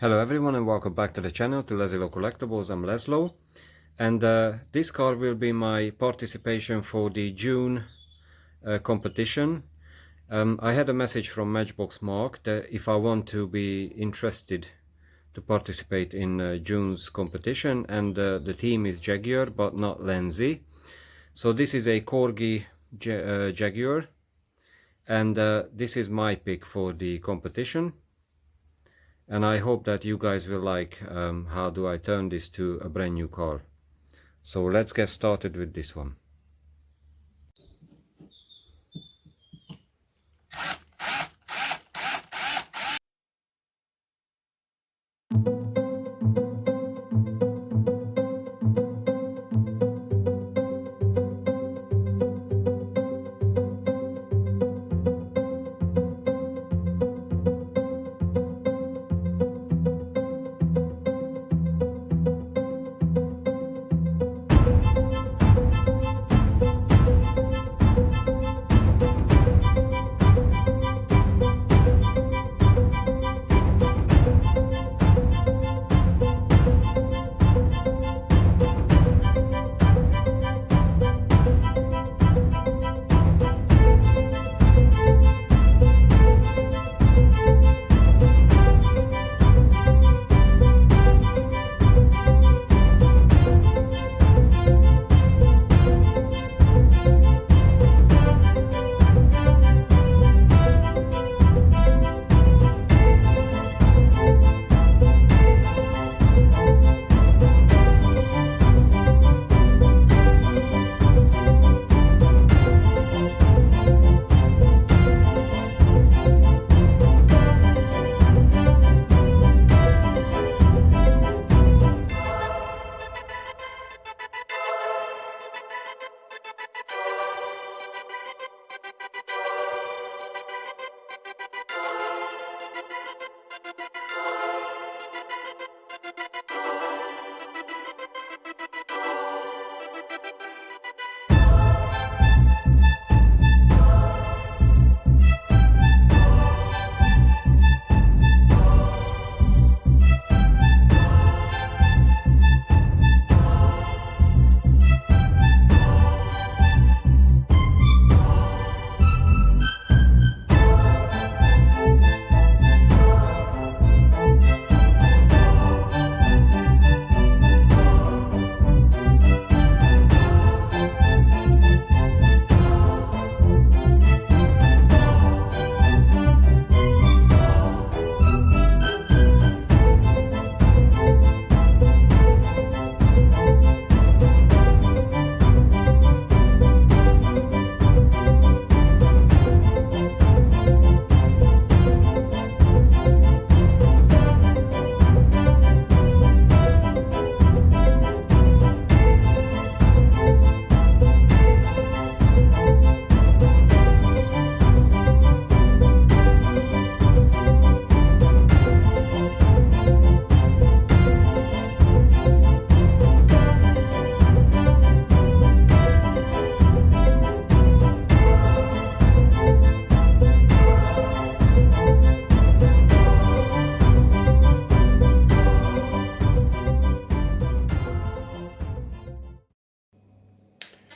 Hello everyone and welcome back to the channel, to Lazi-Low Collectibles. I'm Lazi-Low, and this car will be my participation for the June competition. I had a message from Matchbox Mark that if I want to be interested to participate in June's competition, and the team is Jaguar but not Lazi. So this is a Corgi Jaguar, and this is my pick for the competition. And I hope that you guys will like how do I turn this to a brand new car. So let's get started with this one.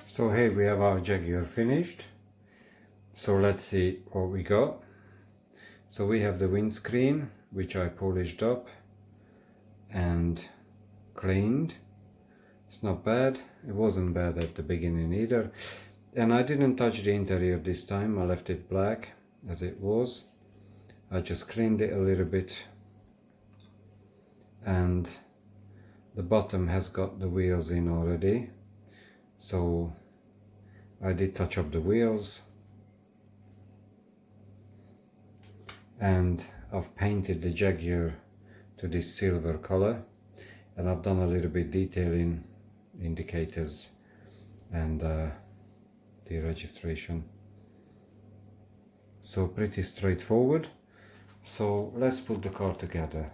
So here we have our Jaguar finished. So let's see what we got. So we have the windscreen, which I polished up and cleaned. It's not bad. It wasn't bad at the beginning either. And I didn't touch the interior this time. I left it black as it was. I just cleaned it a little bit. And the bottom has got the wheels in already. So I did touch up the wheels, and I've painted the Jaguar to this silver color, and I've done a little bit detailing indicators and the registration. So pretty straightforward. So let's put the car together.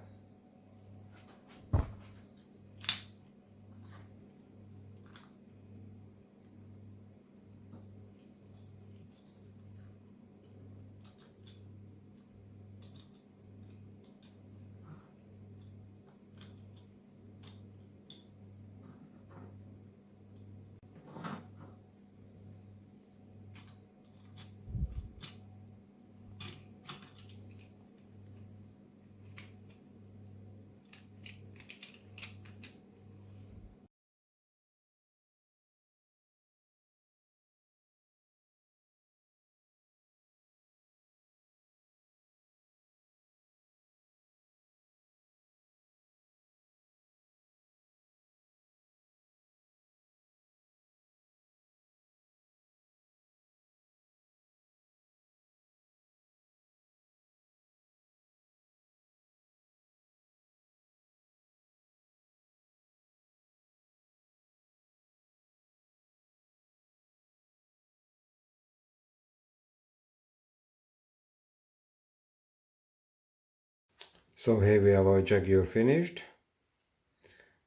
So here we have our Jaguar finished.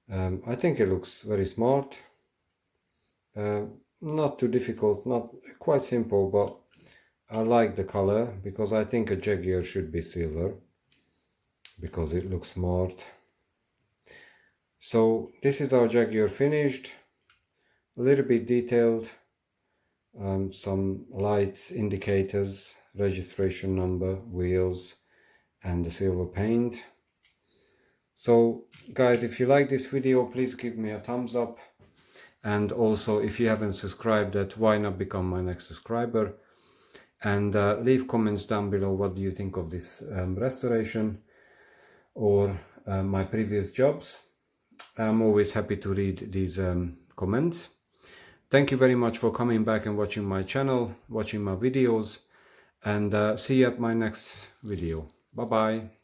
I think it looks very smart. Not too difficult, not quite simple, but I like the color because I think a Jaguar should be silver because it looks smart. So this is our Jaguar finished, a little bit detailed, some lights, indicators, registration number, wheels, and the silver paint. So guys, if you like this video, please give me a thumbs up, and also if you haven't subscribed yet, why not become my next subscriber, and leave comments down below what do you think of this restoration or my previous jobs. I'm always happy to read these comments. Thank you very much for coming back and watching my channel, watching my videos, and see you at my next video. Bye bye.